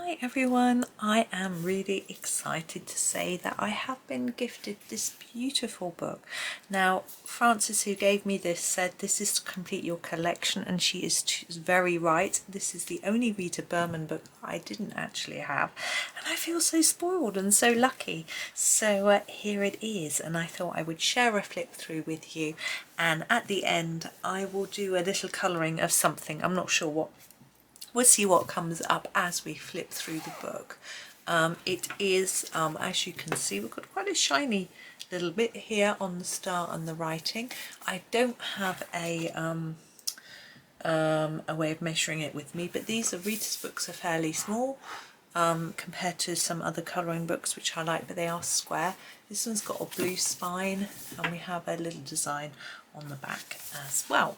Hi everyone, I am really excited to say that I have been gifted this beautiful book. Now Frances, who gave me this, said this is to complete your collection, and she is very right. This is the only Rita Berman book I didn't actually have, and I feel so spoiled and so lucky. So here it is, and I thought I would share a flip through with you, and at the end I will do a little colouring of something. I'm not sure what. We'll see what comes up as we flip through the book. It is, as you can see, we've got quite a shiny little bit here on the star and the writing. I don't have a way of measuring it with me, but these are Rita's books are fairly small compared to some other colouring books which I like, but they are square. This one's got a blue spine, and we have a little design on the back as well.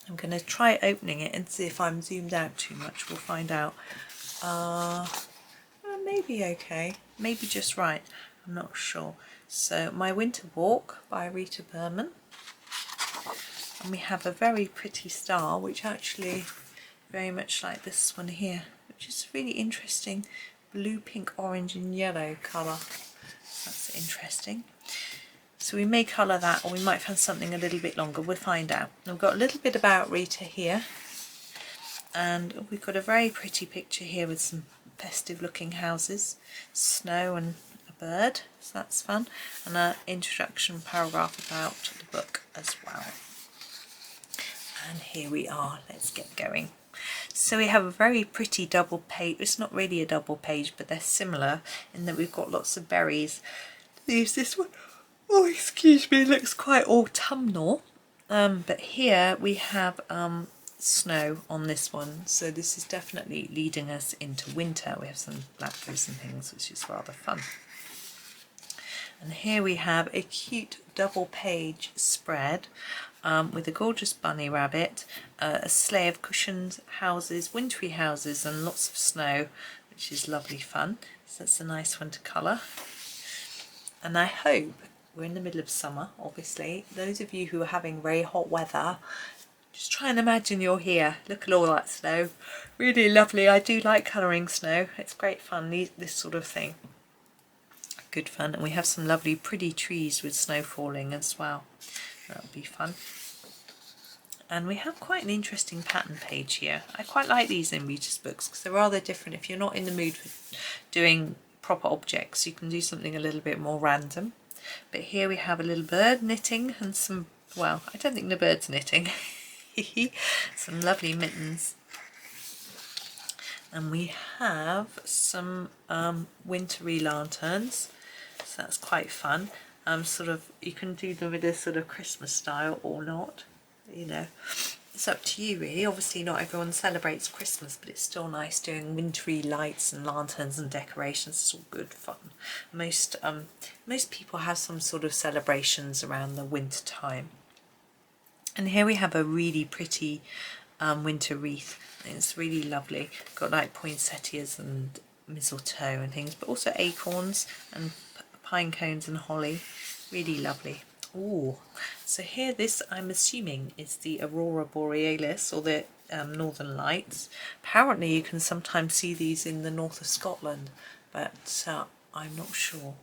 I'm going to try opening it and see if I'm zoomed out too much. We'll find out. Maybe okay, maybe just right, I'm not sure. So My Winter Walk by Rita Berman, and we have a very pretty star, which actually very much like this one here, which is really interesting blue, pink, orange and yellow colour. That's interesting. So we may colour that, or we might find something a little bit longer. We'll find out. And we've got a little bit about Rita here, and we've got a very pretty picture here with some festive looking houses, snow and a bird, so that's fun, and an introduction paragraph about the book as well. And here we are, let's get going. So we have a very pretty double page. It's not really a double page, but they're similar in that we've got lots of berries. There's this one. Oh, excuse me, it looks quite autumnal, but here we have snow on this one, so this is definitely leading us into winter. We have some blackberries and things, which is rather fun. And here we have a cute double page spread with a gorgeous bunny rabbit, a sleigh of cushions, houses, wintry houses and lots of snow, which is lovely fun. So that's a nice one to colour. And I hope, we're in the middle of summer, obviously, those of you who are having very hot weather, just try and imagine you're here. Look at all that snow. Really lovely. I do like colouring snow. It's great fun, this sort of thing. Good fun. And we have some lovely pretty trees with snow falling as well. That'll be fun. And we have quite an interesting pattern page here. I quite like these in Rita's books because they're rather different. If you're not in the mood for doing proper objects, you can do something a little bit more random. But here we have a little bird knitting and some, well, I don't think the bird's knitting. Some lovely mittens. And we have some wintry lanterns, so that's quite fun. Sort of, you can do them with a sort of Christmas style or not, you know. It's up to you really. Obviously not everyone celebrates Christmas, but it's still nice doing wintry lights and lanterns and decorations. It's all good fun. Most people have some sort of celebrations around the winter time. And here we have a really pretty winter wreath. It's really lovely. Got like poinsettias and mistletoe and things, but also acorns and pine cones and holly. Really lovely. Ooh, so here this I'm assuming is the Aurora Borealis, or the Northern Lights. Apparently you can sometimes see these in the north of Scotland, but I'm not sure.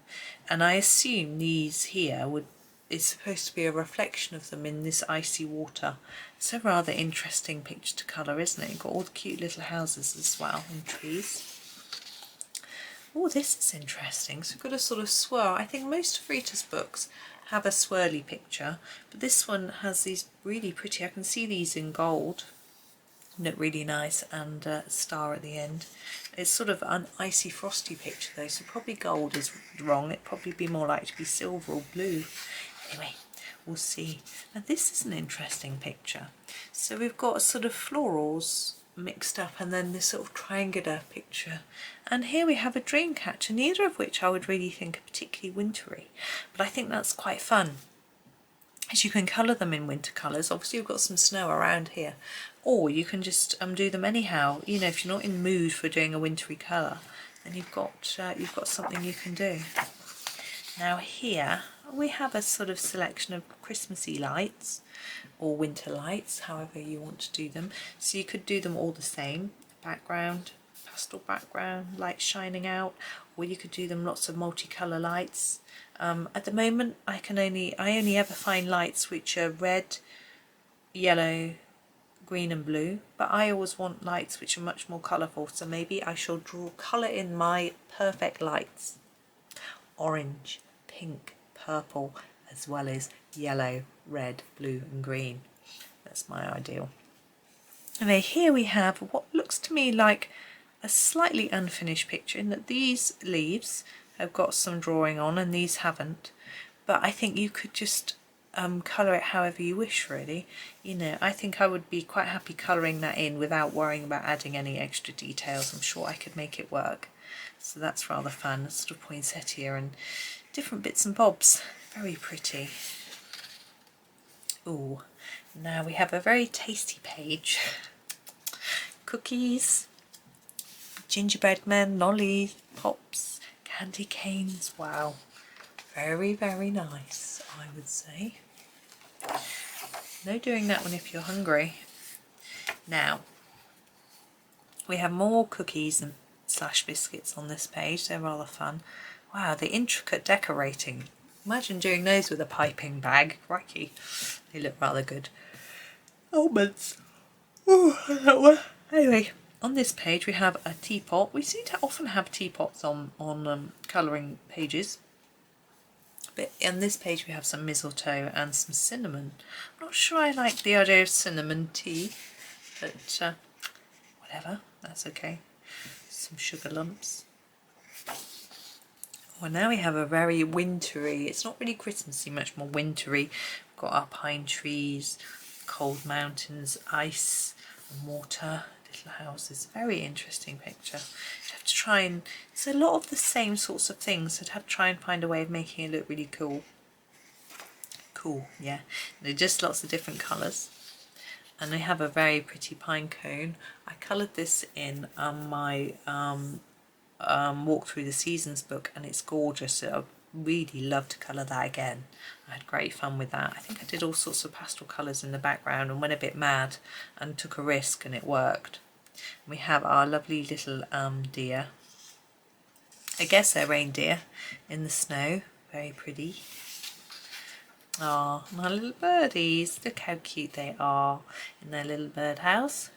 And I assume these here is supposed to be a reflection of them in this icy water. It's a rather interesting picture to colour, isn't it? You've got all the cute little houses as well and trees. Oh, this is interesting. So we've got a sort of swirl. I think most of Rita's books have a swirly picture, but this one has these really pretty, I can see these in gold, look really nice, and a star at the end. It's sort of an icy frosty picture though, so probably gold is wrong. It'd probably be more likely to be silver or blue. Anyway, we'll see. Now this is an interesting picture. So we've got sort of florals mixed up and then this sort of triangular picture, and here we have a dream catcher, neither of which I would really think are particularly wintry, but I think that's quite fun as you can colour them in winter colours. Obviously you've got some snow around here, or you can just do them anyhow. You know, if you're not in the mood for doing a wintry colour, then you've got something you can do. Now here we have a sort of selection of Christmassy lights or winter lights, however you want to do them. So you could do them all the same, background, pastel pastel background, light shining out, or you could do them lots of multicolour lights. At the moment I only ever find lights which are red, yellow, green and blue, but I always want lights which are much more colourful, so maybe I shall draw colour in my perfect lights. Orange, pink, purple, as well as yellow, red, blue and green. That's my ideal. And then here we have what looks to me like a slightly unfinished picture, in that these leaves have got some drawing on and these haven't, but I think you could just colour it however you wish, really. You know, I think I would be quite happy colouring that in without worrying about adding any extra details. I'm sure I could make it work. So that's rather fun, sort of poinsettia and different bits and bobs. Very pretty. Ooh, now we have a very tasty page. Cookies, gingerbread men, lollies, pops, candy canes. Wow, very, very nice, I would say. No doing that one if you're hungry. Now, we have more cookies and / biscuits on this page. They're rather fun. Wow, the intricate decorating. Imagine doing those with a piping bag. Crikey, they look rather good. Almonds. Oh, that one. Anyway, on this page we have a teapot. We seem to often have teapots on colouring pages. But on this page we have some mistletoe and some cinnamon. I'm not sure I like the idea of cinnamon tea, but whatever, that's okay. Some sugar lumps. Well, now we have a very wintry, it's not really Christmassy, much more wintry. We've got our pine trees, cold mountains, ice and water, little houses. Very interesting picture. You have to try and, it's a lot of the same sorts of things, so I'd have to try and find a way of making it look really cool. Cool, yeah. They're just lots of different colours. And they have a very pretty pine cone. I coloured this in my Walk Through the Seasons book, and it's gorgeous. So I'd really love to colour that again. I had great fun with that. I think I did all sorts of pastel colours in the background and went a bit mad and took a risk, and it worked. And we have our lovely little deer. I guess they're reindeer in the snow. Very pretty. Ah, my little birdies. Look how cute they are in their little birdhouse.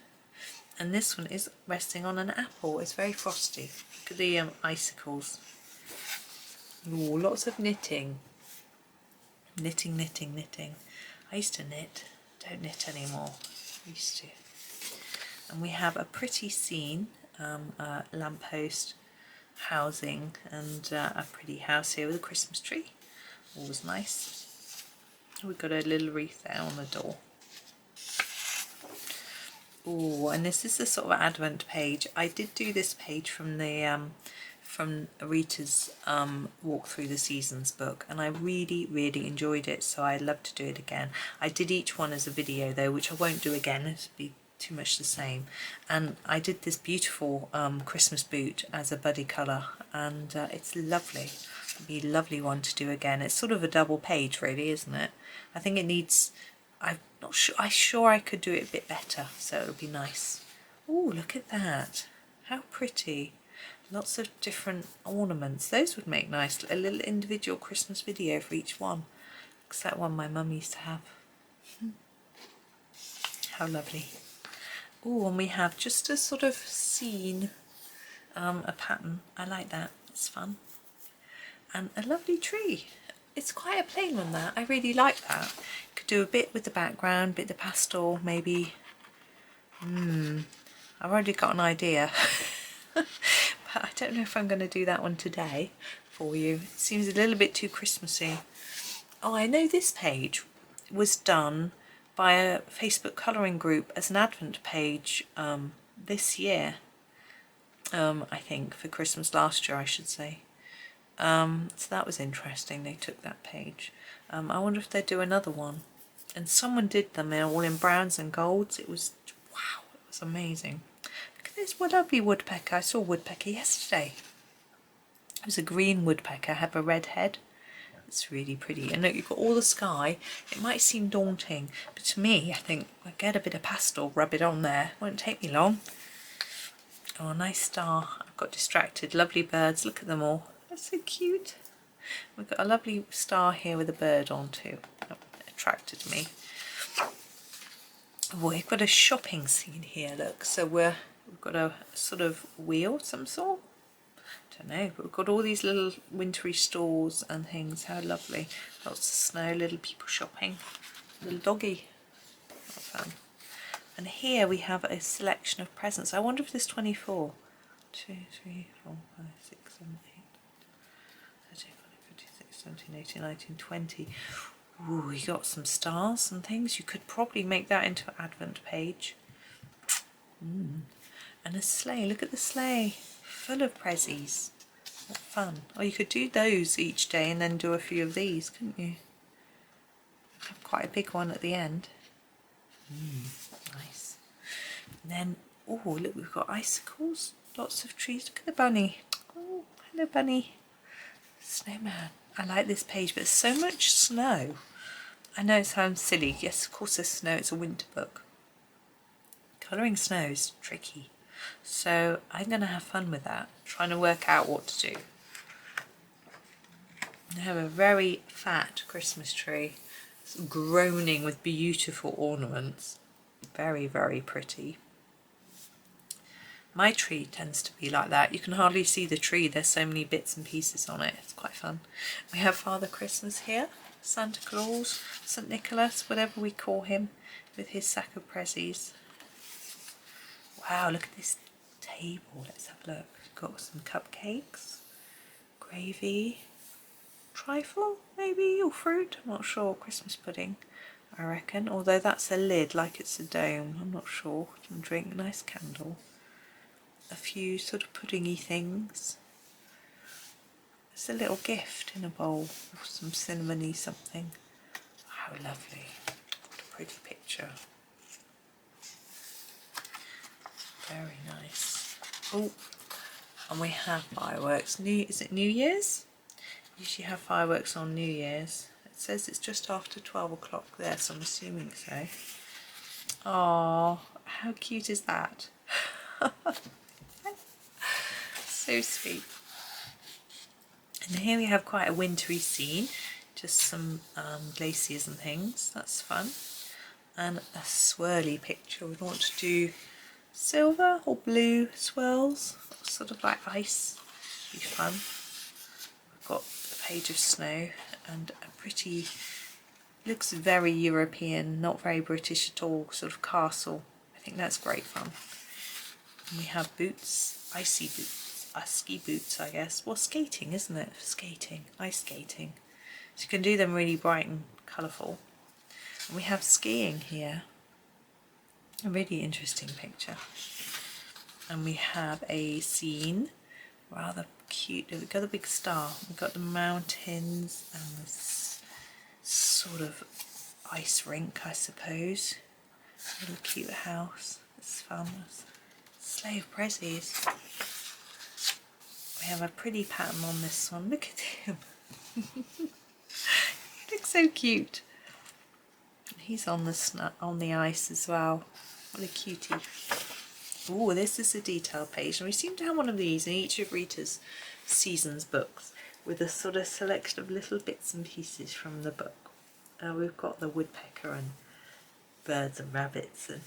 And this one is resting on an apple. It's very frosty. Look at the icicles. Ooh, lots of knitting. Knitting, knitting, knitting. I used to knit. Don't knit anymore. Used to. And we have a pretty scene. A lamppost, housing, and a pretty house here with a Christmas tree. Always nice. We've got a little wreath there on the door. Oh, and this is the sort of Advent page. I did do this page from the from Rita's Walk Through the Seasons book, and I really, really enjoyed it, so I'd love to do it again. I did each one as a video though, which I won't do again. It'd be too much the same. And I did this beautiful Christmas boot as a buddy colour, and it's lovely. It'd be a lovely one to do again. It's sort of a double page really, isn't it? I think it needs, I'm sure I could do it a bit better, so it would be nice. Oh, look at that. How pretty. Lots of different ornaments. Those would make nice, a little individual Christmas video for each one. Looks like one my mum used to have. How lovely. Oh, and we have just a sort of scene, a pattern. I like that. It's fun. And a lovely tree. It's quite a plain one, that. I really like that. Could do a bit with the background, bit the pastel, maybe. I've already got an idea. But I don't know if I'm going to do that one today for you. It seems a little bit too Christmassy. Oh, I know this page was done by a Facebook colouring group as an Advent page this year. I think for Christmas last year, I should say. So that was interesting. They took that page. I wonder if they'd do another one. And someone did them all in browns and golds. It was, wow, it was amazing. Look at this lovely woodpecker. I saw a woodpecker yesterday. It was a green woodpecker, have a red head. It's really pretty. And look, you've got all the sky. It might seem daunting, but to me, I think I'll get a bit of pastel, rub it on there. It won't take me long. Oh, nice star. I've got distracted. Lovely birds. Look at them all. They're so cute. We've got a lovely star here with a bird on too. That attracted me. Oh, we've got a shopping scene here, look. So we've got a sort of wheel of some sort. Don't know, but we've got all these little wintry stores and things. How lovely. Lots of snow, little people shopping. Little doggy. What fun. And here we have a selection of presents. I wonder if there's 24. 2, 3, 4, 5, 6, 7, 8, 13, 14, 15, 16, 17, 18, 19, 20. Ooh, you got some stars and things. You could probably make that into an advent page. And a sleigh. Look at the sleigh. Full of prezzies. What fun. Or you could do those each day and then do a few of these, couldn't you? Have quite a big one at the end. Nice. And then, oh look, we've got icicles. Lots of trees. Look at the bunny. Oh, hello bunny. Snowman. I like this page, but there's so much snow. I know it sounds silly. Yes, of course there's snow. It's a winter book. Colouring snow is tricky. So I'm going to have fun with that, trying to work out what to do. I have a very fat Christmas tree, groaning with beautiful ornaments. Very, very pretty. My tree tends to be like that. You can hardly see the tree. There's so many bits and pieces on it. It's quite fun. We have Father Christmas here, Santa Claus, St. Nicholas, whatever we call him, with his sack of prezzies. Wow, look at this table. Let's have a look. We've got some cupcakes, gravy, trifle maybe, or fruit. I'm not sure. Christmas pudding, I reckon. Although that's a lid, like it's a dome. I'm not sure. Some drink, nice candle. A few sort of puddingy things. It's a little gift in a bowl of some cinnamony something. How lovely. What a pretty picture. Very nice. Oh, and we have fireworks. Is it New Year's? Usually have fireworks on New Year's. It says it's just after 12 o'clock there, so I'm assuming so. Oh, how cute is that? So sweet. And here we have quite a wintry scene, just some glaciers and things. That's fun. And a swirly picture. We want to do silver or blue swirls, sort of like ice. Be fun. We've got a page of snow and a pretty, looks very European, not very British at all, sort of castle. I think that's great fun. And we have boots, icy boots. Ski boots, I guess. Well, skating, isn't it? Skating, ice skating. So you can do them really bright and colourful. And we have skiing here. A really interesting picture. And we have a scene, rather cute. We've got a big star. We've got the mountains and this sort of ice rink, I suppose. A little cute house. It's fun. Sleigh of prezzies. We have a pretty pattern on this one. Look at him. He looks so cute. He's on the ice as well. What a cutie. Oh, this is a detail page. And we seem to have one of these in each of Rita's seasons books with a sort of selection of little bits and pieces from the book. We've got the woodpecker and birds and rabbits and,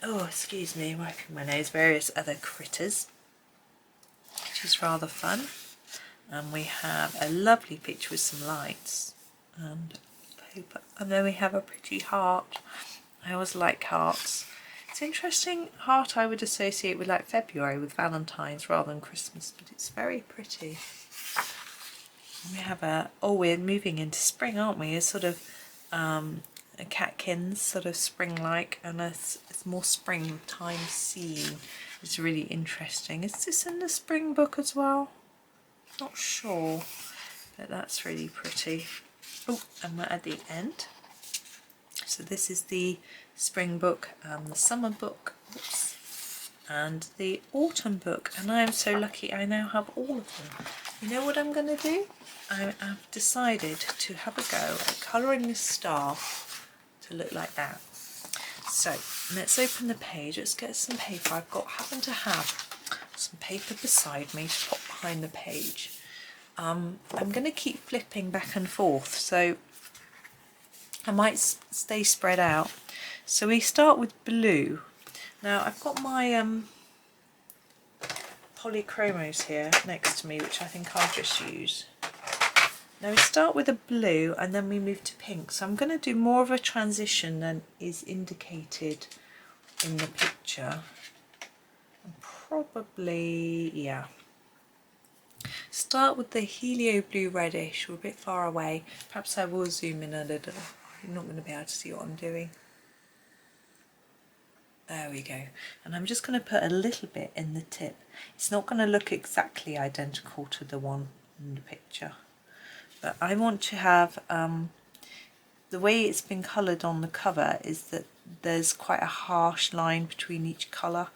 oh, excuse me, wiping my nose, various other critters. Which is rather fun. And we have a lovely picture with some lights and paper. And then we have a pretty heart. I always like hearts. It's interesting, heart I would associate with like February, with Valentine's rather than Christmas, but it's very pretty. And we have a, oh, we're moving into spring, aren't we? A sort of a catkins, sort of spring-like, and it's more springtime scene. It's really interesting. Is this in the spring book as well? Not sure, but that's really pretty. Oh, and we're at the end. So this is the spring book and the summer book, oops, and the autumn book. And I am so lucky I now have all of them. You know what I'm going to do? I've decided to have a go at colouring this star to look like that. So let's open the page. Let's get some paper. Happen to have some paper beside me to pop behind the page. I'm going to keep flipping back and forth, so I might stay spread out. So we start with blue. Now I've got my Polychromos here next to me, which I think I'll just use. Now we start with a blue and then we move to pink. So I'm going to do more of a transition than is indicated in the picture. Probably, yeah. Start with the Helioblue-Reddish. We're a bit far away. Perhaps I will zoom in a little. You're not going to be able to see what I'm doing. There we go. And I'm just going to put a little bit in the tip. It's not going to look exactly identical to the one in the picture. But I want to have, the way it's been coloured on the cover is that there's quite a harsh line between each colour.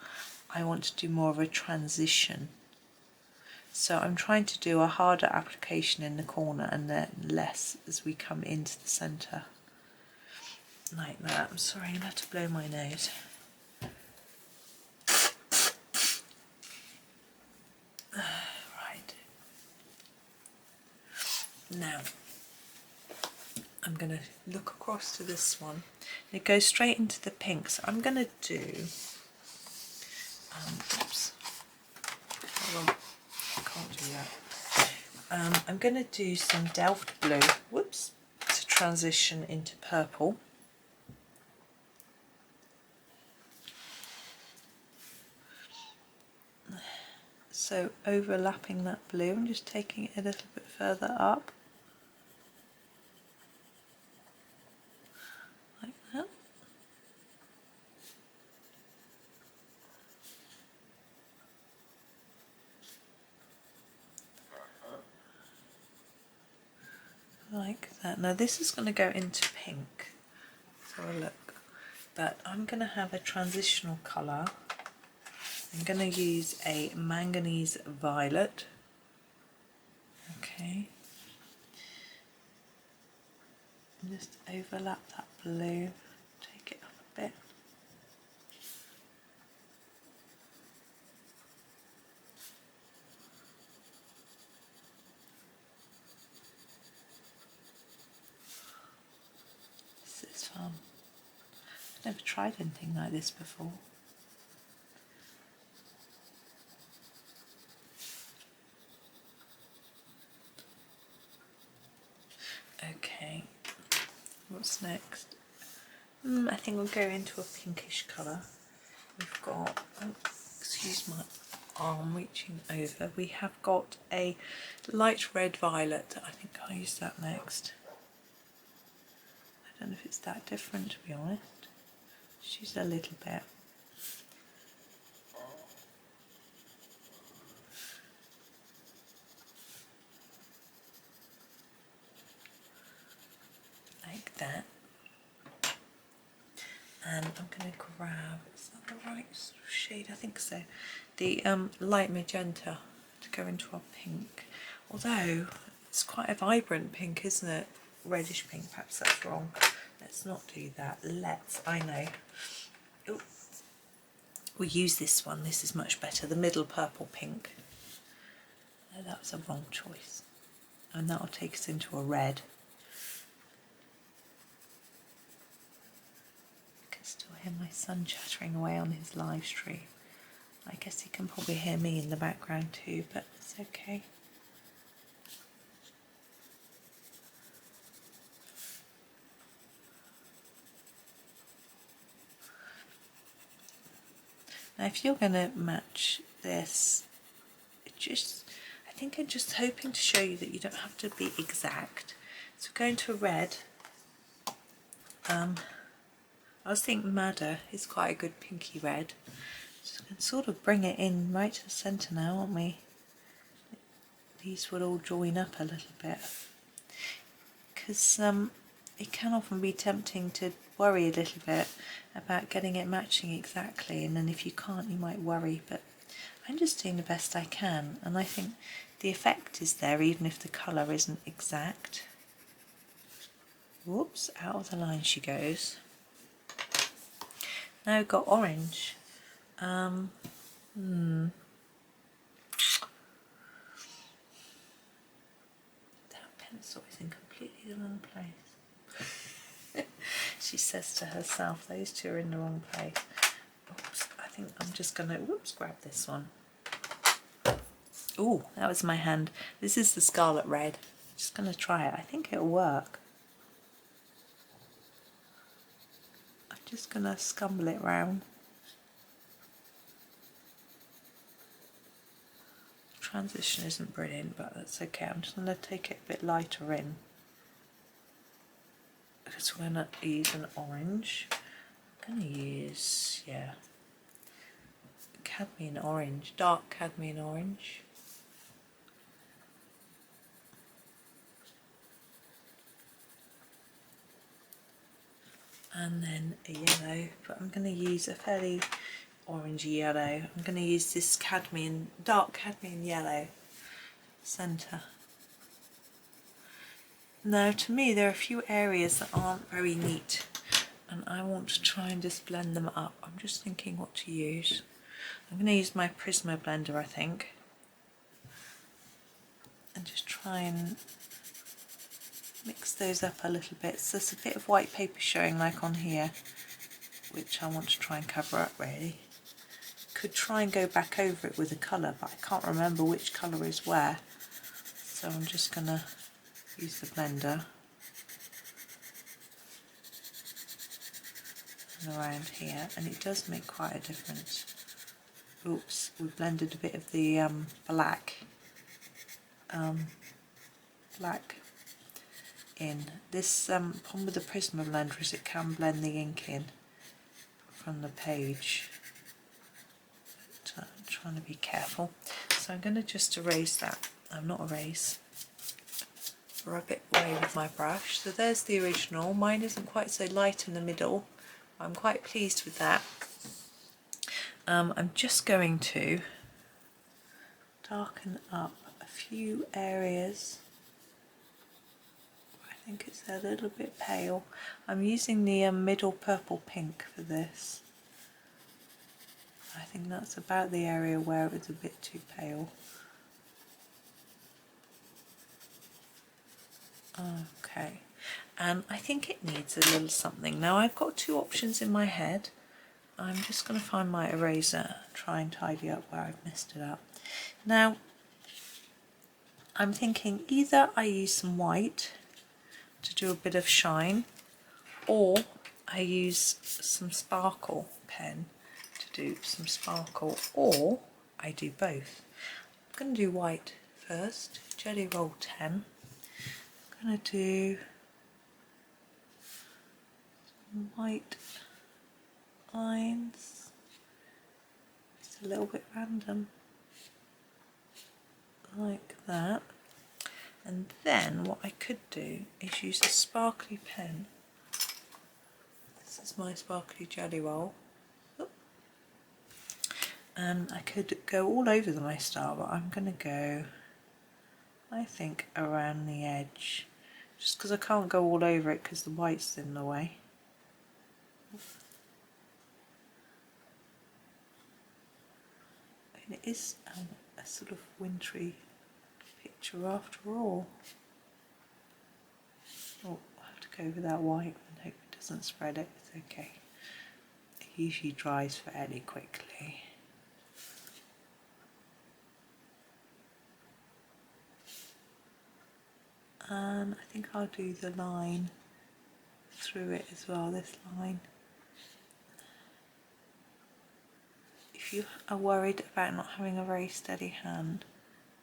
I want to do more of a transition. So I'm trying to do a harder application in the corner and then less as we come into the centre. Like that. I'm sorry, I'm going to have to blow my nose. Right. Now, I'm going to look across to this one. It goes straight into the pink. So I'm going to do... oops. Hold on. I can't do that. I'm going to do some Delft blue. Whoops. To transition into purple. So overlapping that blue, I'm just taking it a little bit further up. Like that. Like that. Now this is going to go into pink. So look. But I'm going to have a transitional colour. I'm going to use a manganese violet. Okay. And just overlap that blue, take it up a bit. This is fun. I've never tried anything like this before. Okay, what's next? I think we'll go into a pinkish colour. We've got, oh, excuse my arm reaching over, we have got a light red violet. I think I'll use that next. I don't know if it's that different, to be honest. Just use a little bit. Like that. And I'm going to grab, is that the right shade? I think so. The light magenta to go into our pink. Although it's quite a vibrant pink, isn't it? Reddish pink, perhaps that's wrong. Let's not do that. I know. Ooh. We'll use this one. This is much better. The middle purple pink. No, that was a wrong choice. And that'll take us into a red. Still hear my son chattering away on his live stream. I guess he can probably hear me in the background too, but it's okay. Now if you're going to match this, I think I'm just hoping to show you that you don't have to be exact. So going to a red, I was thinking Madder is quite a good pinky red. So we can sort of bring it in right to the centre now, aren't we? These will all join up a little bit. Because it can often be tempting to worry a little bit about getting it matching exactly, and then if you can't you might worry, but I'm just doing the best I can, and I think the effect is there even if the colour isn't exact. Whoops, out of the line she goes. Now we've got orange. pencil is in completely the wrong place. She says to herself, those two are in the wrong place. Oops, I think I'm just going to, whoops, grab this one. Ooh, that was my hand. This is the Scarlet Red. Just going to try it. I think it'll work. I'm just going to scumble it round. Transition isn't brilliant, but that's okay. I'm just going to take it a bit lighter in, because we're going to use an orange. I'm going to use, yeah, cadmium orange, dark cadmium orange. And then a yellow, but I'm going to use a fairly orangey yellow. I'm going to use this cadmium, dark cadmium yellow centre. Now, to me, there are a few areas that aren't very neat, and I want to try and just blend them up. I'm just thinking what to use. I'm going to use my Prisma blender, I think, and just try and mix those up a little bit. So there's a bit of white paper showing like on here, which I want to try and cover up really. Could try and go back over it with a colour, but I can't remember which colour is where. So I'm just going to use the blender and around here, and it does make quite a difference. Oops, we blended a bit of the black in. This problem with the Prisma blender is it can blend the ink in from the page. But, I'm trying to be careful. So I'm going to just erase that. I'm not erase. Rub it away with my brush. So there's the original. Mine isn't quite so light in the middle. I'm quite pleased with that. I'm just going to darken up a few areas. I think it's a little bit pale. I'm using the middle purple pink for this. I think that's about the area where it was a bit too pale. Okay, and I think it needs a little something. Now I've got two options in my head. I'm just going to find my eraser, try and tidy up where I've messed it up. Now I'm thinking either I use some white to do a bit of shine, or I use some sparkle pen to do some sparkle, or I do both. I'm going to do white first, Gellyroll 10. I'm going to do some white lines. It's a little bit random, like that. And then what I could do is use a sparkly pen. This is my sparkly Gellyroll. And I could go all over my star, but I'm going to go, I think, around the edge. Just because I can't go all over it because the white's in the way. And it is a sort of wintry picture after all. Oh, I have to go over that white and hope it doesn't spread it. It's okay. It usually dries fairly quickly. And I think I'll do the line through it as well, this line. If you are worried about not having a very steady hand,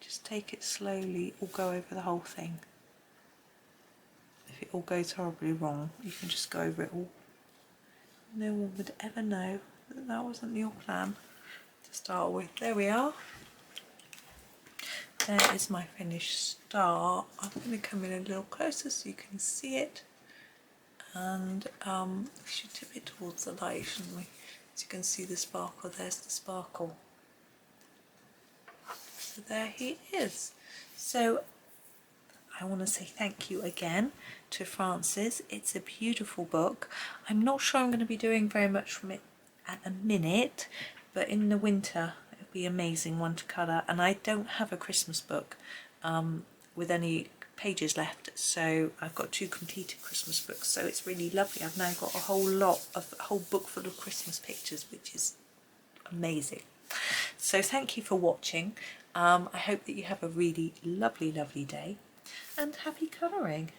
just take it slowly or go over the whole thing. If it all goes horribly wrong, you can just go over it all. No one would ever know that that wasn't your plan to start with. There we are. There is my finished star. I'm going to come in a little closer so you can see it. And we should tip it towards the light, shouldn't we? So you can see the sparkle. There's the sparkle. So there he is. So I want to say thank you again to Frances. It's a beautiful book. I'm not sure I'm going to be doing very much from it at the minute, but in the winter it'll be an amazing one to colour. And I don't have a Christmas book with any pages left, so I've got 2 completed Christmas books, so it's really lovely. I've now got a whole book full of Christmas pictures, which is amazing. So thank you for watching. I hope that you have a really lovely day, and happy colouring.